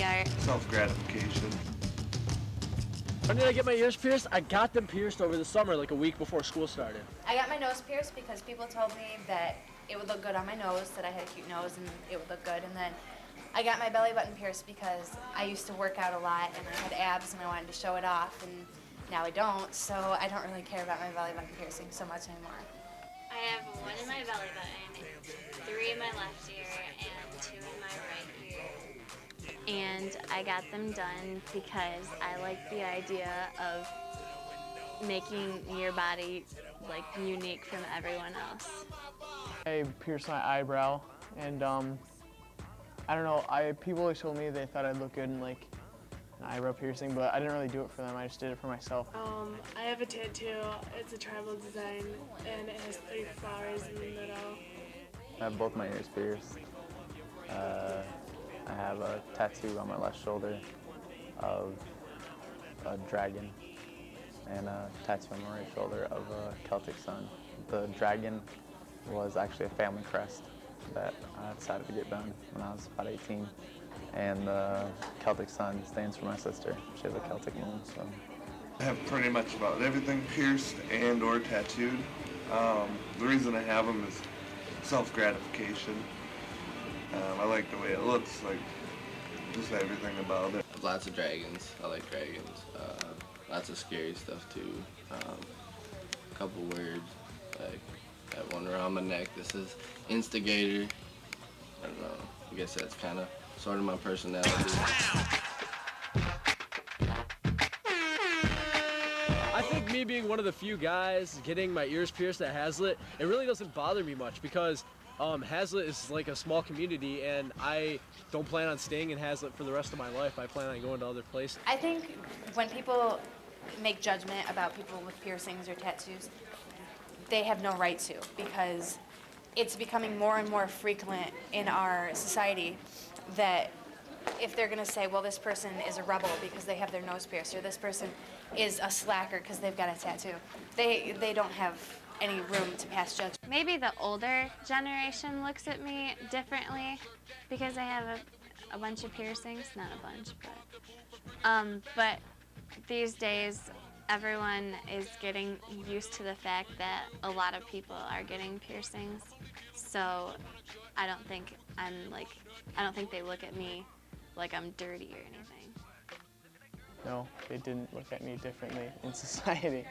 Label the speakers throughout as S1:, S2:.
S1: body art.
S2: Self-gratification.
S3: When did I get my ears pierced? I got them pierced over the summer, like a week before school started.
S4: I got my nose pierced because people told me that it would look good on my nose, that I had a cute nose and it would look good. And then I got my belly button pierced because I used to work out a lot and I had abs and I wanted to show it off, and now I don't, so I don't really care about my belly button piercing so much anymore.
S1: I have one in my belly button, 3 in my left ear, and 2 in my right ear. And I got them done because I like the idea of making your body like unique from everyone else.
S5: I pierced my eyebrow, and I don't know. People always told me they thought I'd look good in like an eyebrow piercing, but I didn't really do it for them. I just did it for myself.
S6: I have a tattoo. It's a tribal design, and it has 3 flowers in the middle.
S7: I have both my ears pierced. I have a tattoo on my left shoulder of a dragon, and a tattoo on my right shoulder of a Celtic sun. The dragon was actually a family crest that I decided to get done when I was about 18. And the Celtic sun stands for my sister. She has a Celtic moon, so.
S2: I have pretty much about everything pierced and or tattooed. The reason I have them is self-gratification. I like the way it looks, like just everything about it.
S8: Lots of dragons. I like dragons. Lots of scary stuff too. A couple words, like that one around my neck that says instigator. I don't know. I guess that's kind of sort of my personality.
S3: I think me being one of the few guys getting my ears pierced at Hazlitt, it really doesn't bother me much because Hazlitt is like a small community, and I don't plan on staying in Hazlitt for the rest of my life. I plan on going to other places.
S4: I think when people make judgment about people with piercings or tattoos, they have no right to, because it's becoming more and more frequent in our society that if they're going to say, well, this person is a rebel because they have their nose pierced, or this person is a slacker because they've got a tattoo, they don't have any room to pass judgment.
S1: Maybe the older generation looks at me differently because I have a bunch of piercings. Not a bunch, but these days everyone is getting used to the fact that a lot of people are getting piercings. So I don't think they look at me like I'm dirty or anything.
S5: No, they didn't look at me differently in society.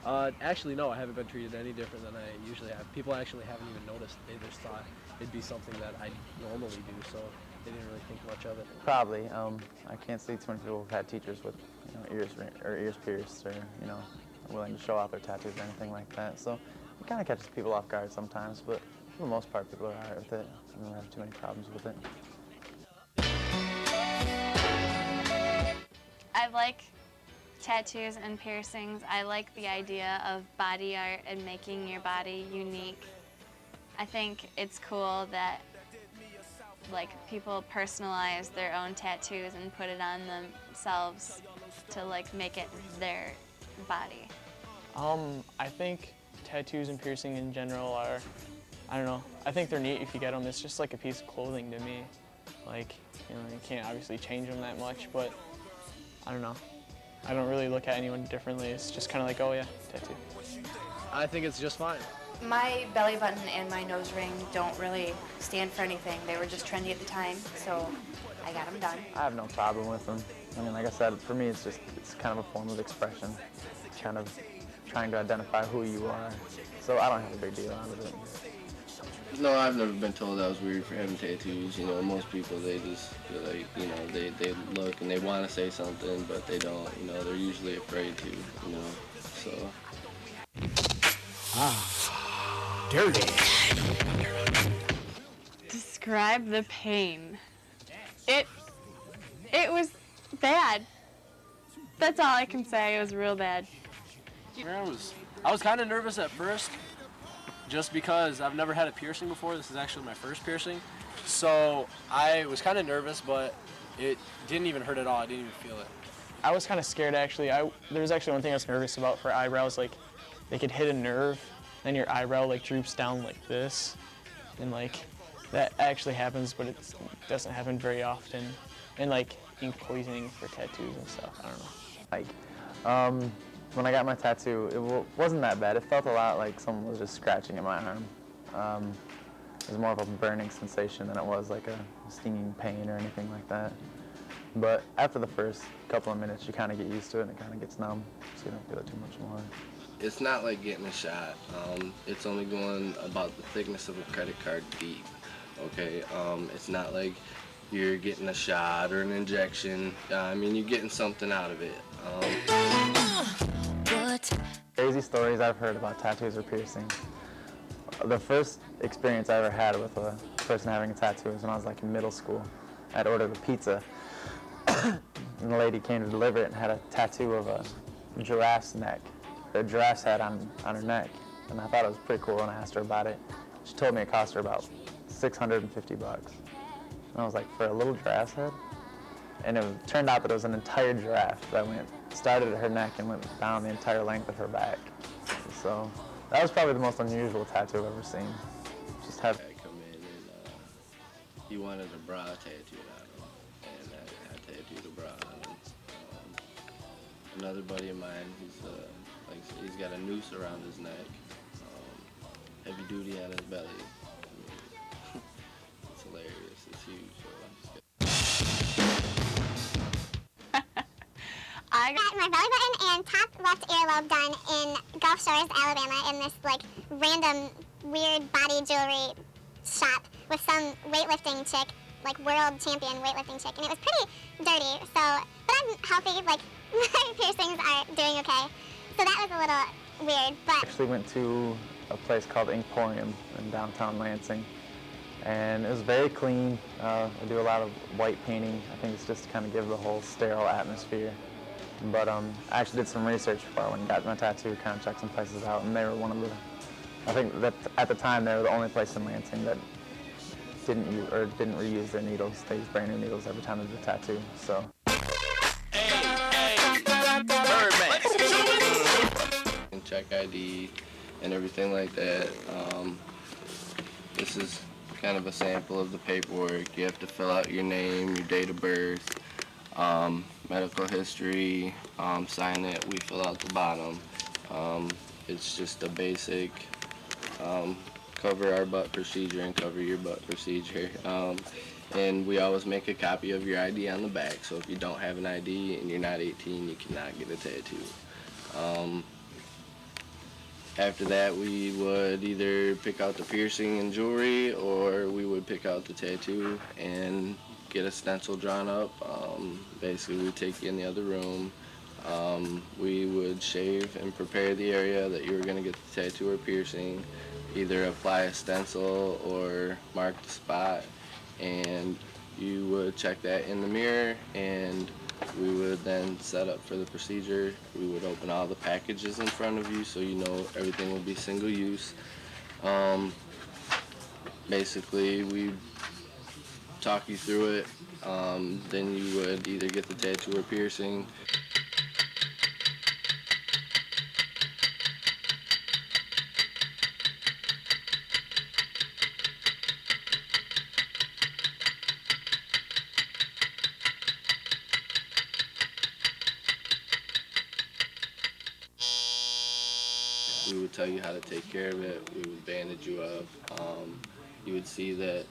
S3: Actually, no, I haven't been treated any different than I usually have. People actually haven't even noticed. They just thought it'd be something that I normally do, so they didn't really think much of it.
S7: Probably. I can't see too many people who've had teachers with ears pierced, or willing to show off their tattoos or anything like that. So it kind of catches people off guard sometimes, but for the most part, people are alright with it. I don't have too many problems with it.
S1: I like tattoos and piercings. I like the idea of body art and making your body unique. I think it's cool that people personalize their own tattoos and put it on themselves to make it their body.
S5: I think tattoos and piercing in general are, I don't know, I think they're neat if you get them. It's just like a piece of clothing to me. You can't obviously change them that much, but I don't know. I don't really look at anyone differently. It's just kind of like, oh yeah, tattoo.
S3: I think it's just fine.
S4: My belly button and my nose ring don't really stand for anything. They were just trendy at the time, so I got them done.
S7: I have no problem with them. I mean, like I said, for me, it's kind of a form of expression, kind of trying to identify who you are. So I don't have a big deal out of it.
S8: No, I've never been told I was weird for having tattoos. Most people, they just feel like, they look and they want to say something, but they don't, they're usually afraid to, so.
S5: Dirty.
S1: Describe the pain. It was bad. That's all I can say. It was real bad.
S3: I was kind of nervous at first, just because I've never had a piercing before. This is actually my first piercing. So I was kind of nervous, but it didn't even hurt at all. I didn't even feel it.
S5: I was kind of scared, actually. There was actually one thing I was nervous about for eyebrows. They could hit a nerve, and your eyebrow droops down like this, and that actually happens, but it doesn't happen very often. and like ink poisoning for tattoos and stuff. I don't know.
S7: Like, when I got my tattoo, it wasn't that bad. It felt a lot like someone was just scratching at my arm. It was more of a burning sensation than it was like a stinging pain or anything like that. But after the first couple of minutes, you kind of get used to it and it kind of gets numb, so you don't feel it too much more.
S8: It's not like getting a shot. It's only going about the thickness of a credit card deep, okay? It's not like you're getting a shot or an injection. I mean, you're getting something out of it.
S7: Crazy stories I've heard about tattoos or piercings. The first experience I ever had with a person having a tattoo was when I was like in middle school. I'd ordered a pizza, and the lady came to deliver it and had a tattoo of a giraffe's neck, a giraffe's head on her neck. And I thought it was pretty cool, and I asked her about it. She told me it cost her about $650. And I was like, for a little giraffe's head? And it turned out that it was an entire giraffe that started at her neck and went down the entire length of her back. So that was probably the most unusual tattoo I've ever seen. Just have.
S8: I come in and he wanted a bra tattooed on him, and I tattooed a bra on him. Another buddy of mine, he's got a noose around his neck, heavy duty on his belly. I mean, it's hilarious. It's huge.
S9: I got my belly button and top left earlobe done in Gulf Shores, Alabama, in this like random weird body jewelry shop with some weightlifting chick, like world champion weightlifting chick, and it was pretty dirty. So, but I'm healthy. Like my piercings are doing okay. So that was a little weird. But
S7: I actually went to a place called Inkporium in downtown Lansing, and it was very clean. I do a lot of white painting. I think it's just to kind of give the whole sterile atmosphere. But I actually did some research before I went and got my tattoo, kind of checked some places out, and they were one of the, I think that at the time they were the only place in Lansing that didn't reuse their needles. They used brand new needles every time they did a tattoo, so.
S8: And check ID and everything like that. This is kind of a sample of the paperwork. You have to fill out your name, your date of birth, medical history, sign it, we fill out the bottom. It's just a basic cover our butt procedure and cover your butt procedure. And we always make a copy of your ID on the back, so if you don't have an ID and you're not 18, you cannot get a tattoo. After that, we would either pick out the piercing and jewelry, or we would pick out the tattoo and get a stencil drawn up. Basically, we'd take you in the other room. We would shave and prepare the area that you were going to get the tattoo or piercing, either apply a stencil or mark the spot, and you would check that in the mirror, and we would then set up for the procedure. We would open all the packages in front of you so you know everything will be single use. Basically, we talk you through it. Then you would either get the tattoo or piercing. We would tell you how to take care of it. We would bandage you up. You would see that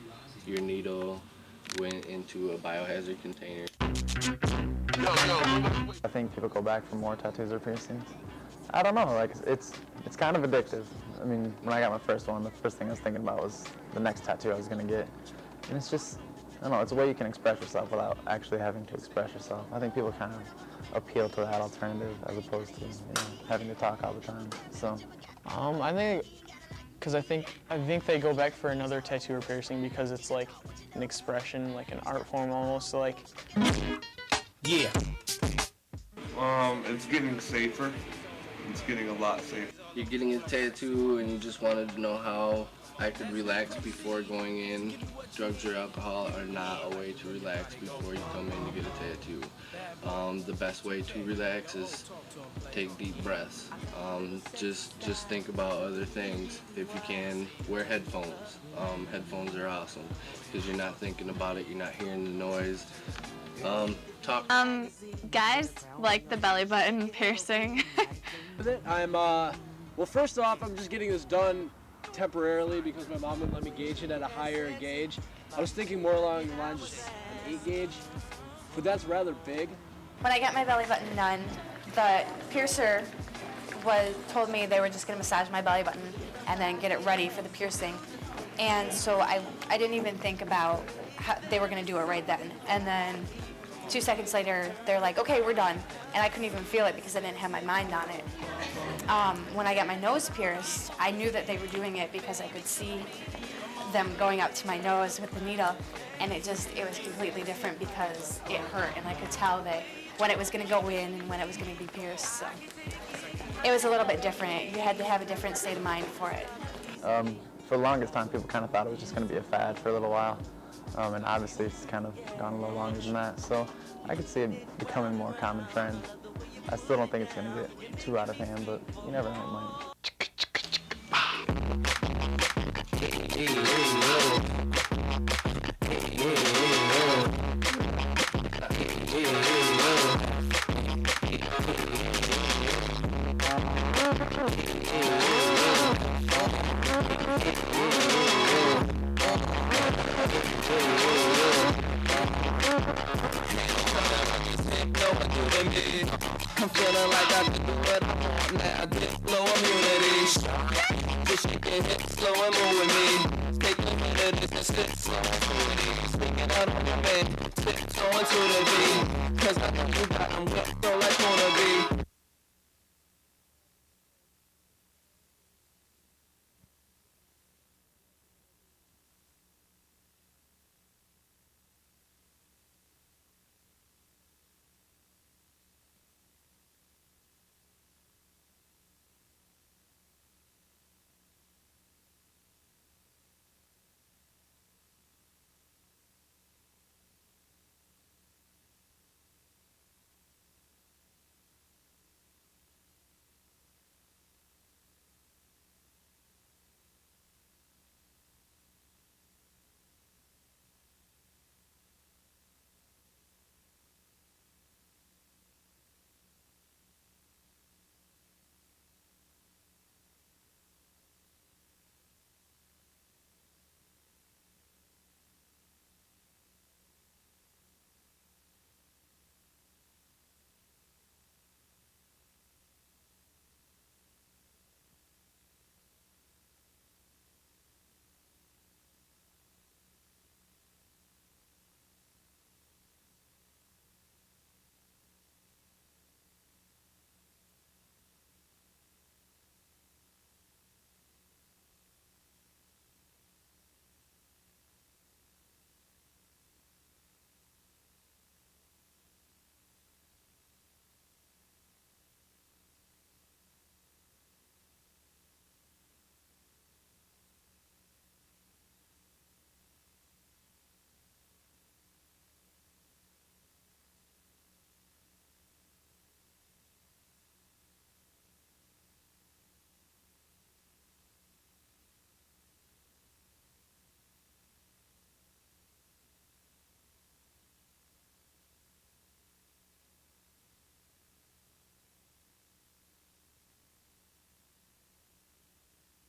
S8: your needle went into a biohazard container.
S7: I think people go back for more tattoos or piercings. I don't know, like it's kind of addictive. I mean, when I got my first one, the first thing I was thinking about was the next tattoo I was gonna get. And it's just, I don't know, it's a way you can express yourself without actually having to express yourself. I think people kind of appeal to that alternative as opposed to, having to talk all the time, so.
S5: I think, because I think they go back for another tattoo or piercing because it's like an expression, like an art form almost, so like.
S10: Yeah.
S2: It's getting safer. It's getting a lot safer.
S8: You're getting a tattoo and you just wanted to know how I could relax before going in. Drugs or alcohol are not a way to relax before you come in to get a tattoo. The best way to relax is take deep breaths. Just think about other things. If you can, wear headphones. Headphones are awesome because you're not thinking about it, you're not hearing the noise. Talk.
S1: Guys like the belly button piercing.
S3: With it, well, first off, I'm just getting this done temporarily because my mom wouldn't let me gauge it at a higher gauge. I was thinking more along the lines of an 8 gauge, but that's rather big.
S4: When I got my belly button done, the piercer told me they were just going to massage my belly button and then get it ready for the piercing. And so I didn't even think about how they were going to do it right then. And then 2 seconds later, they're like, okay, we're done. And I couldn't even feel it because I didn't have my mind on it. When I got my nose pierced, I knew that they were doing it because I could see them going up to my nose with the needle. And it was completely different because it hurt. And I could tell that when it was going to go in and when it was going to be pierced. So it was a little bit different. You had to have a different state of mind for it.
S7: For the longest time, people kind of thought it was just going to be a fad for a little while. And obviously it's kind of gone a little longer than that. So I could see it becoming a more common trend. I still don't think it's going to get too out of hand, but you never know, it might.
S10: I'm feeling like I can do what I want now. This low immunity. Just shake your hips, slow and move with me. Take a minute, this and sit slow and move with me. Swinging out on your man, tiptoeing to the beat. Cause I know you got them wet,